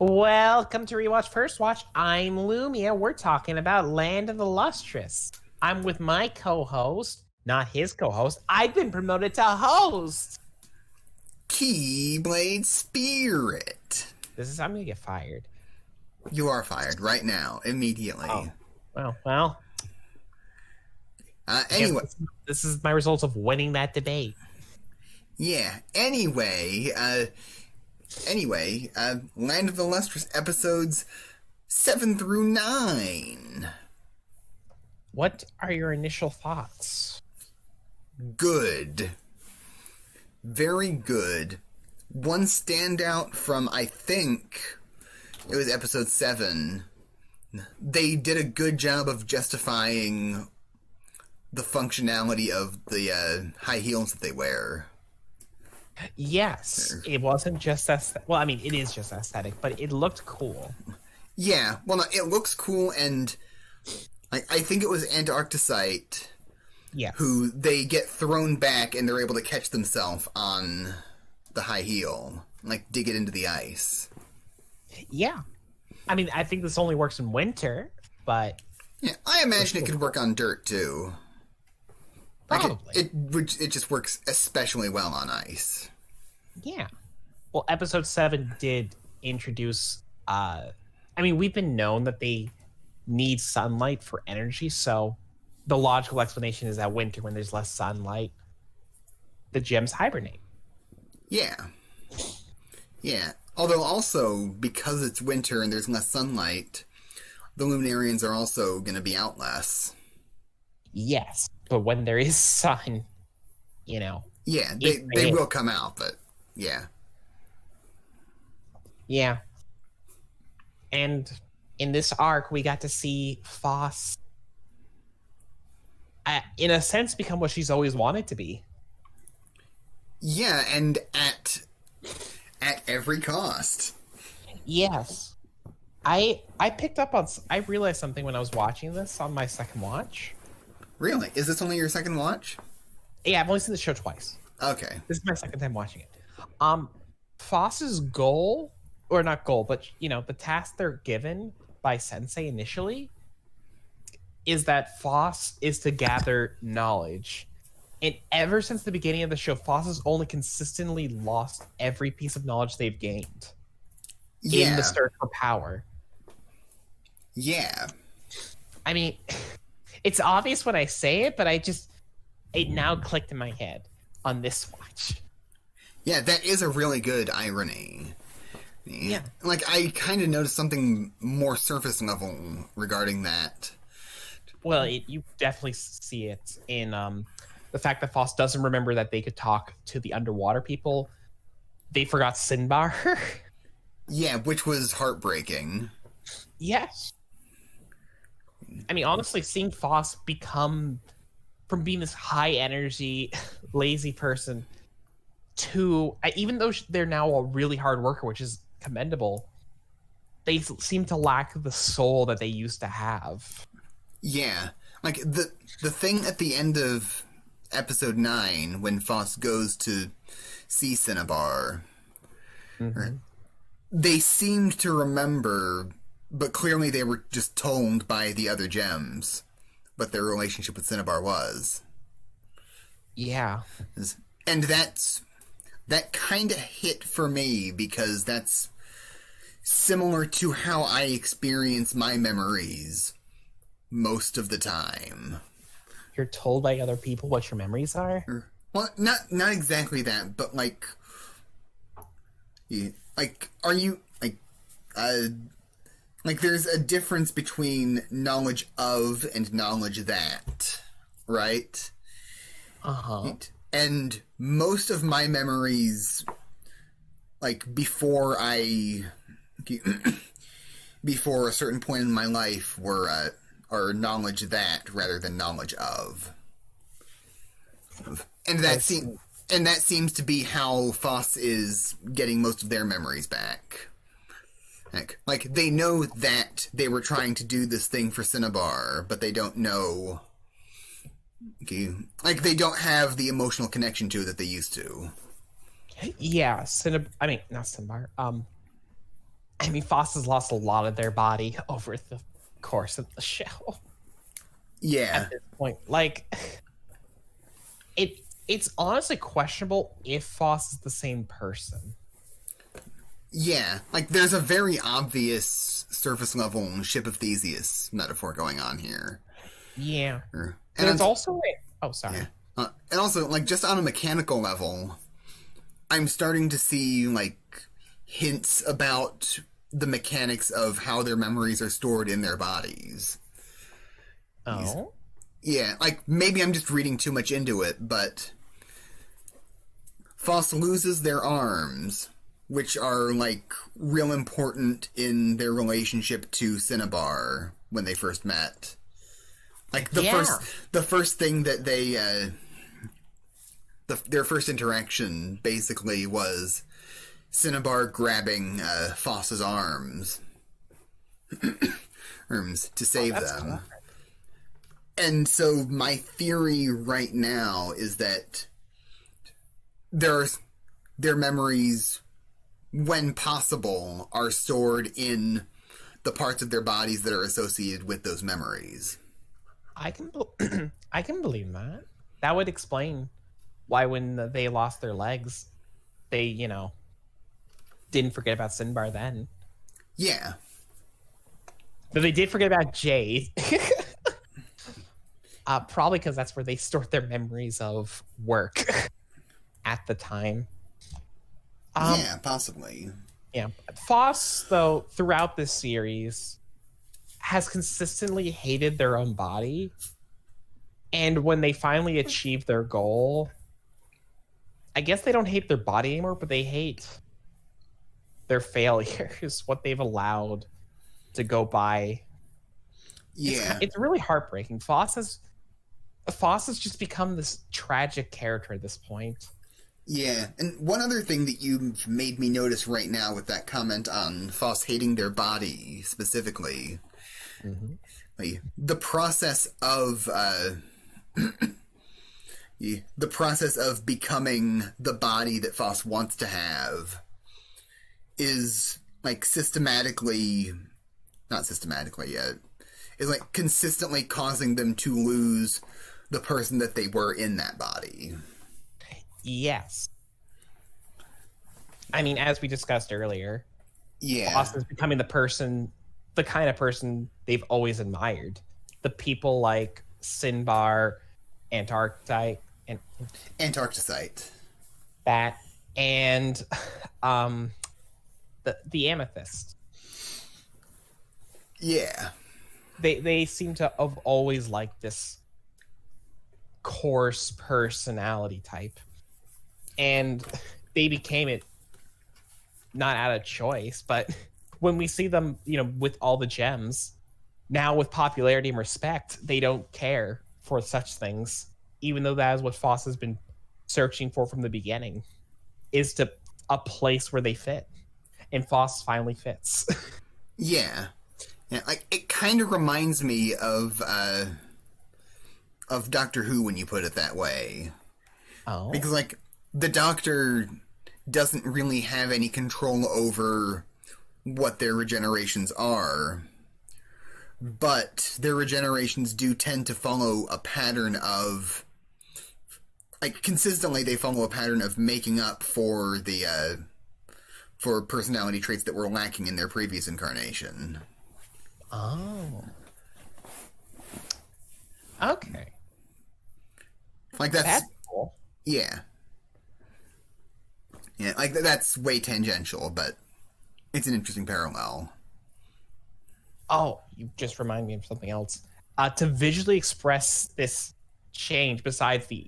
Welcome to Rewatch First Watch. I'm Lumia. We're talking about Land of the Lustrous. I'm with my co-host, not his co-host. I've been promoted to host. Keyblade Spirit. I'm gonna get fired. You are fired right now, immediately. Oh, well. Anyway. This is my result of winning that debate. Yeah, anyway, Land of the Lustrous episodes 7 through 9. What are your initial thoughts? Good. Very good. One standout from, I think, it was episode 7. They did a good job of justifying the functionality of the high heels that they wear. Yes, it wasn't just aesthetic. Well, I mean, it is just aesthetic, but it looked cool. Yeah, well, no, it looks cool, and I think it was Antarcticite who they get thrown back and they're able to catch themselves on the high heel, like dig it into the ice. Yeah. I mean, I think this only works in winter, but... Yeah, I imagine it could work on dirt, too. Probably. It just works especially well on ice. Yeah. Well, episode 7 did introduce... I mean, we've been known that they need sunlight for energy, so the logical explanation is that winter, when there's less sunlight, the gems hibernate. Yeah. Yeah. Although also, because it's winter and there's less sunlight, the Luminarians are also going to be out less. Yes. But when there is sun, you know. Yeah, they will come out, but yeah. Yeah. And in this arc, we got to see Foss, in a sense, become what she's always wanted to be. Yeah, and at every cost. Yes. I picked up on... I realized something when I was watching this on my second watch. Really? Is this only your second watch? Yeah, I've only seen the show twice. Okay. This is my second time watching it. Foss's goal, or not goal, but, you know, the task they're given by Sensei initially is that Foss is to gather knowledge. And ever since the beginning of the show, Foss has only consistently lost every piece of knowledge they've gained in the search for power. Yeah. I mean... It's obvious when I say it, but it now clicked in my head on this watch. Yeah, that is a really good irony. Yeah. Like, I kind of noticed something more surface level regarding that. Well, you definitely see it in the fact that Foss doesn't remember that they could talk to the underwater people. They forgot Sinbar. Yeah, which was heartbreaking. Yes. I mean, honestly, seeing Foss become from being this high energy, lazy person to, even though they're now a really hard worker, which is commendable, they seem to lack the soul that they used to have. Yeah. Like, the thing at the end of episode 9, when Foss goes to see Cinnabar, they seemed to remember... But clearly they were just told by the other gems what their relationship with Cinnabar was. Yeah. And that kind of hit for me, because that's similar to how I experience my memories most of the time. You're told by other people what your memories are? Well, not exactly that, but like... are you... Like, there's a difference between knowledge of and knowledge that, right? Uh-huh. And most of my memories, like, before a certain point in my life, are knowledge that rather than knowledge of. And that seems to be how Foss is getting most of their memories back. Like, they know that they were trying to do this thing for Cinnabar, but they don't know... Like, they don't have the emotional connection to it that they used to. Yeah, not Cinnabar. I mean, Foss has lost a lot of their body over the course of the show. Yeah. At this point, like, it's honestly questionable if Foss is the same person. Yeah. Like, there's a very obvious surface level ship of Theseus metaphor going on here. Yeah. And There's also oh, sorry. Yeah. And also, like, just on a mechanical level, I'm starting to see, like, hints about the mechanics of how their memories are stored in their bodies. Oh? Yeah, like, maybe I'm just reading too much into it, but Foss loses their arms, which are, like, real important in their relationship to Cinnabar when they first met. Like, the first thing that they, their first interaction, basically, was Cinnabar grabbing Foss's arms to save them. Clever. And so my theory right now is that their memories, when possible, are stored in the parts of their bodies that are associated with those memories. I can believe that. That would explain why when they lost their legs, they, didn't forget about Sinbar then. Yeah. But they did forget about Jade. Probably because that's where they stored their memories of work at the time. Yeah, possibly. Yeah. Foss, though, throughout this series, has consistently hated their own body. And when they finally achieve their goal, I guess they don't hate their body anymore, but they hate their failures, what they've allowed to go by. Yeah. It's really heartbreaking. Foss has just become this tragic character at this point. Yeah, and one other thing that you've made me notice right now with that comment on Foss hating their body specifically, like, the process of becoming the body that Foss wants to have is, like, is, like, consistently causing them to lose the person that they were in that body. Yes. I mean, as we discussed earlier, Foss is becoming the kind of person they've always admired. The people like Sinbar, Antarctite, that, and the Amethyst. Yeah. They seem to have always liked this coarse personality type, and they became it not out of choice, but when we see them, with all the gems now, with popularity and respect, they don't care for such things, even though that is what Foss has been searching for from the beginning, is to a place where they fit, and Foss finally fits. Yeah, like, it kind of reminds me of Doctor Who when you put it that way. Oh. Because, like, the Doctor doesn't really have any control over what their regenerations are, but their regenerations do tend to follow a pattern of, like, consistently they follow a pattern of making up for the for personality traits that were lacking in their previous incarnation. Oh. Okay. Like, that's cool. Yeah. Yeah, like, that's way tangential, but it's an interesting parallel. Oh, you just remind me of something else. To visually express this change, besides the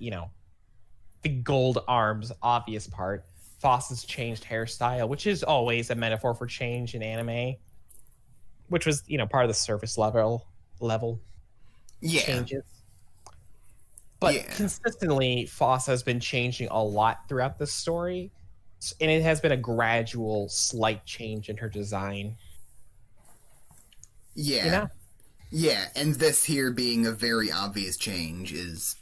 gold arms obvious part, Foss's changed hairstyle, which is always a metaphor for change in anime, which was, part of the surface level changes. But consistently, Foss has been changing a lot throughout this story, and it has been a gradual, slight change in her design. Yeah. Yeah, and this here being a very obvious change is...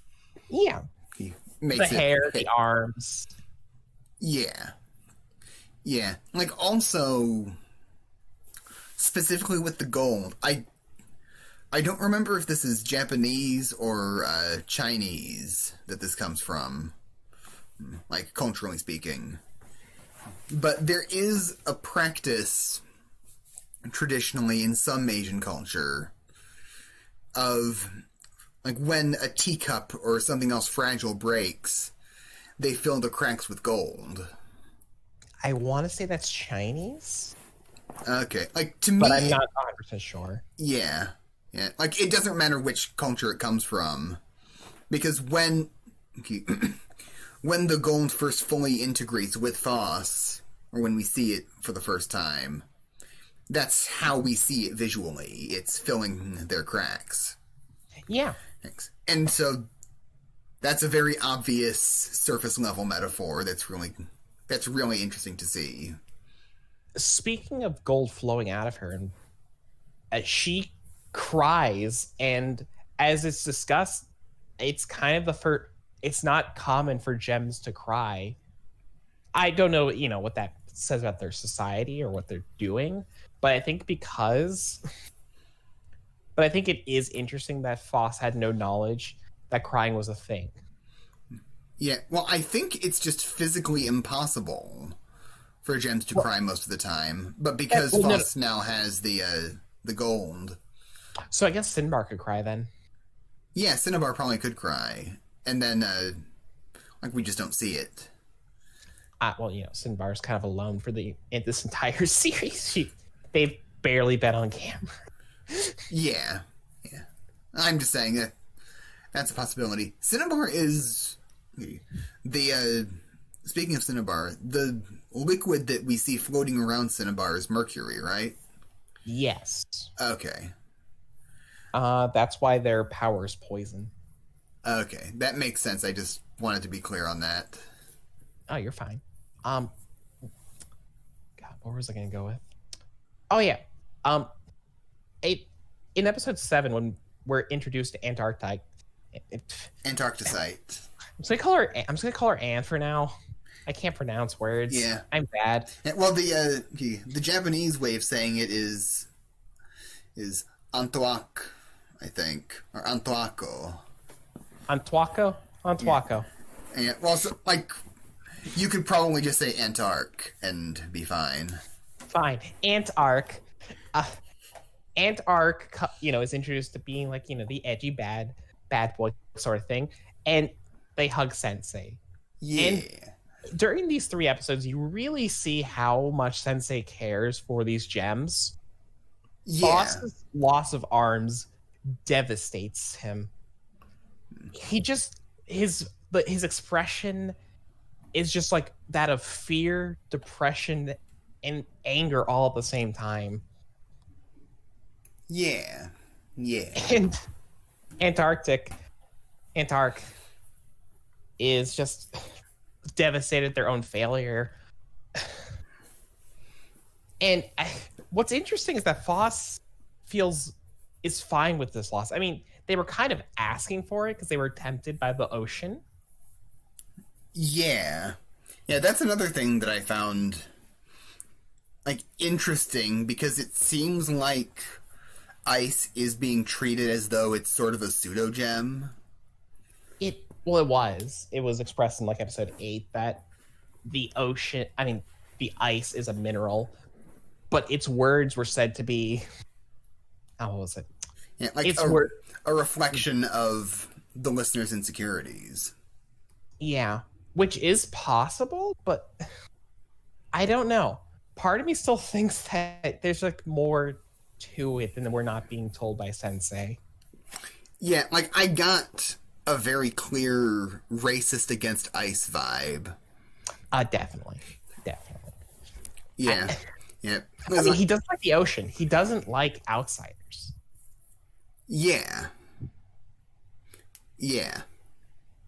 Yeah. He makes the hair, the arms. Yeah. Yeah. Like, also... specifically with the gold, I don't remember if this is Japanese or Chinese that this comes from, like culturally speaking. But there is a practice traditionally in some Asian culture of, like, when a teacup or something else fragile breaks, they fill the cracks with gold. I want to say that's Chinese, Okay, like, to me, but I'm not 100% sure. yeah, like, it doesn't matter which culture it comes from, because when when the gold first fully integrates with foss, or when we see it for the first time, that's how we see it visually. It's filling their cracks. Yeah. Thanks. And so that's a very obvious surface level metaphor that's really interesting to see. Speaking of gold flowing out of her, and she cries, and as it's discussed, it's kind of the first. It's not common for gems to cry. I don't know, what that says about their society or what they're doing, but I think but I think it is interesting that Foss had no knowledge that crying was a thing. Yeah, well, I think it's just physically impossible for gems to cry most of the time, but because Foss now has the gold. So I guess Sinbar could cry then. Yeah, Cinnabar probably could cry, and then like, we just don't see it. Well, Sinbar's kind of alone for this entire series. They've barely been on camera. Yeah. I'm just saying that that's a possibility. Cinnabar is the speaking of Cinnabar, the liquid that we see floating around Cinnabar is mercury, right? Yes. Okay. That's why their power is poison. Okay, that makes sense. I just wanted to be clear on that. Oh, you're fine. God, what was I gonna go with? Oh yeah. In episode 7, when we're introduced to Antarctica, Antarcticite. I'm just gonna call her Anne for now. I can't pronounce words. Yeah, I'm bad. Yeah, well, the Japanese way of saying it is Antoak, I think, or Antoako. Antoako. Yeah, well, so, like, you could probably just say Antark and be fine. Fine. Antark. Antark, is introduced to being like, the edgy bad boy sort of thing, and they hug Sensei. Yeah. And during these 3 episodes, you really see how much Sensei cares for these gems. Yeah. Boss's loss of arms devastates him. He just his expression is just like that of fear, depression, and anger all at the same time. Yeah. And Antark is just devastated at their own failure. And what's interesting is that Foss is fine with this loss. I mean, they were kind of asking for it because they were tempted by the ocean. Yeah, that's another thing that I found, like, interesting, because it seems like ice is being treated as though it's sort of a pseudo gem. It was expressed in, like, episode 8 that the ice is a mineral, but its words were said to be, what was it? Yeah, like a reflection of the listener's insecurities. Yeah, which is possible, but I don't know. Part of me still thinks that there's like more to it than we're not being told by Sensei. Yeah, like, I got a very clear racist against ice vibe. Definitely. Yeah. I mean, he doesn't like the ocean. He doesn't like outsiders. Yeah.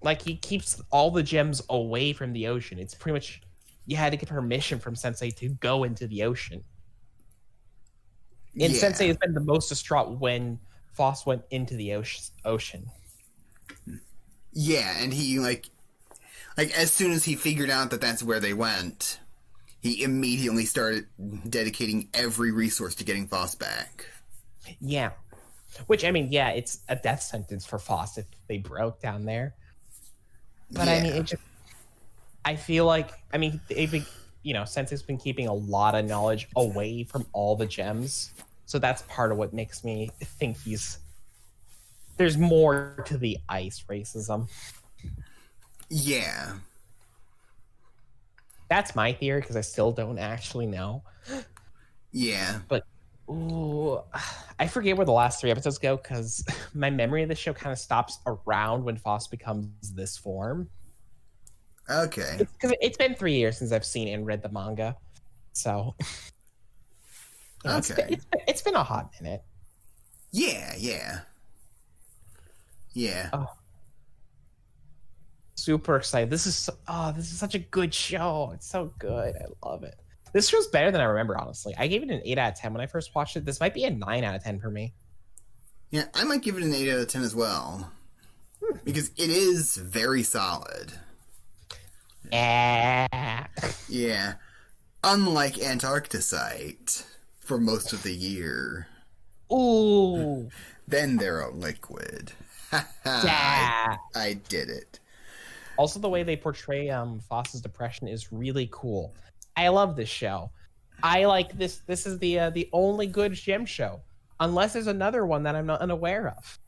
Like, he keeps all the gems away from the ocean. It's pretty much, you had to get permission from Sensei to go into the ocean. And Sensei has been the most distraught when Foss went into the ocean. Yeah, and he, like, as soon as he figured out that that's where they went, he immediately started dedicating every resource to getting Foss back. Yeah. Which, I mean, yeah, it's a death sentence for Foss if they broke down there. But yeah. I mean, I feel like, I mean, they've been, Sensei's been keeping a lot of knowledge away from all the gems. So that's part of what makes me think there's more to the ice racism. Yeah. That's my theory because I still don't actually know. Yeah. But ooh, I forget where the last 3 episodes go because my memory of the show kind of stops around when Foss becomes this form. Okay. Because it's been 3 years since I've seen and read the manga, so okay. It's been a hot minute. Yeah. Oh, super excited! This is such a good show. It's so good. I love it. This show's better than I remember. Honestly, I gave it an 8 out of 10 when I first watched it. This might be a 9 out of 10 for me. Yeah, I might give it an 8 out of 10 as well. Because it is very solid. Yeah. Yeah. Unlike Antarcticite for most of the year. Ooh. Then they're a liquid. Yeah. I did it. Also, the way they portray Foss's depression is really cool. I love this show. I like this. This is the only good gem show, unless there's another one that I'm not unaware of.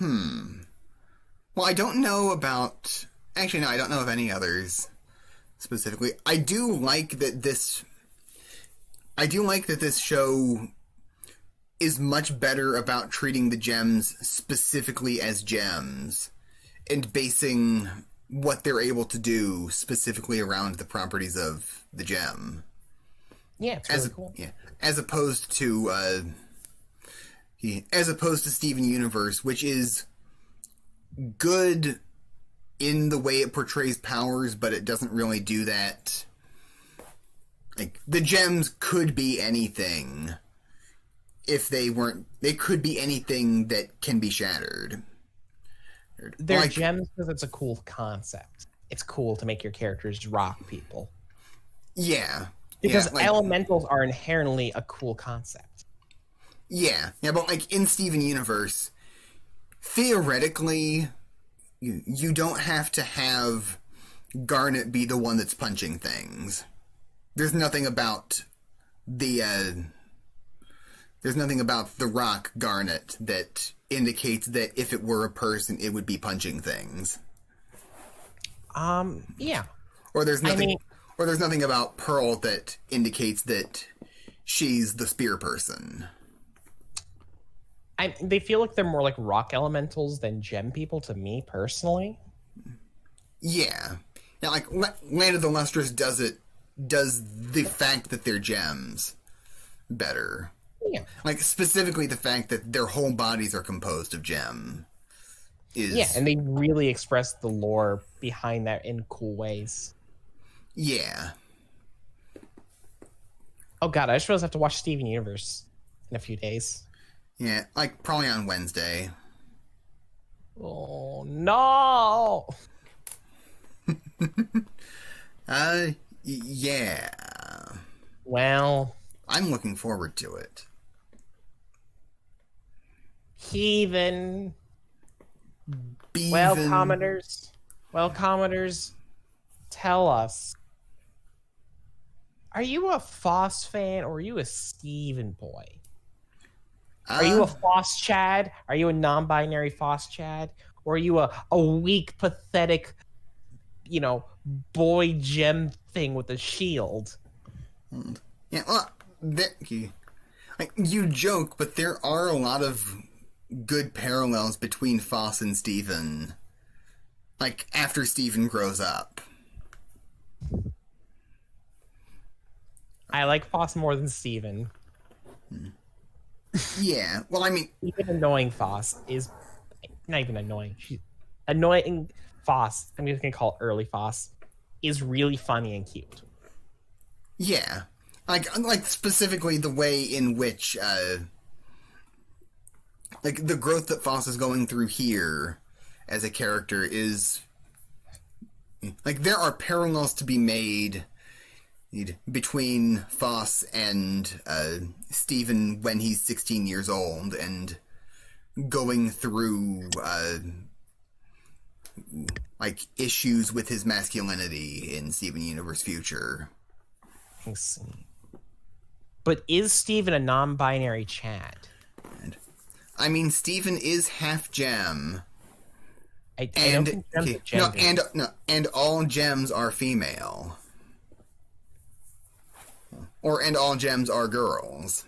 Well, I don't know about. Actually, no, I don't know of any others specifically. I do like that this show is much better about treating the gems specifically as gems and basing what they're able to do specifically around the properties of the gem. Yeah, it's really cool. Yeah, as opposed to Steven Universe, which is good in the way it portrays powers, but it doesn't really do that. Like, the gems could be anything. If they weren't, they could be anything that can be shattered. They're gems because it's a cool concept. It's cool to make your characters rock people. Yeah. Because elementals are inherently a cool concept. Yeah, but like in Steven Universe, theoretically, you don't have to have Garnet be the one that's punching things. There's nothing about the rock Garnet that indicates that if it were a person, it would be punching things. Yeah. Or there's nothing about Pearl that indicates that she's the spear person. They feel like they're more like rock elementals than gem people to me personally. Yeah. Now, like Land of the Lustrous does the fact that they're gems better. Yeah. Like specifically the fact that their whole bodies are composed of gem. Yeah, and they really express the lore behind that in cool ways. Yeah. Oh god, I just realized I have to watch Steven Universe in a few days. Yeah, like probably on Wednesday. Oh no. Yeah. Well, I'm looking forward to it. Heathen. Beaven. Well, commenters, tell us. Are you a Foss fan or are you a Steven boy? Are you a Foss Chad? Are you a non-binary Foss Chad? Or are you a weak, pathetic, boy gem thing with a shield? Yeah, well, you joke, but there are a lot of good parallels between Foss and Steven. Like, after Steven grows up. I like Foss more than Steven. Yeah, well, I mean... Even annoying Foss is... Not even annoying. Annoying Foss, I'm just going to call it early Foss, is really funny and cute. Yeah. Like specifically the way in which, like, the growth that Foss is going through here as a character is... Like, there are parallels to be made between Foss and Stephen when he's 16 years old, and going through like issues with his masculinity in Steven Universe Future. I see. But is Steven a non-binary Chad? I mean, Stephen is half gem. I don't think Gem's a gender. And all gems are female. And all gems are girls.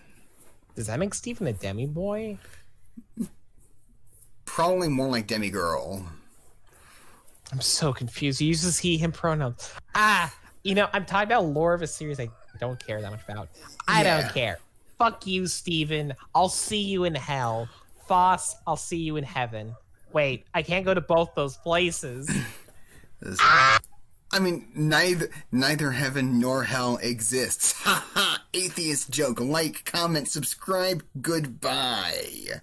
Does that make Stephen a demi-boy? Probably more like demi-girl. I'm so confused. He uses he, him pronouns. I'm talking about lore of a series I don't care that much about. I don't care. Fuck you, Steven. I'll see you in hell. Foss, I'll see you in heaven. Wait, I can't go to both those places. I mean, neither heaven nor hell exists. Ha ha! Atheist joke. Like, comment, subscribe. Goodbye.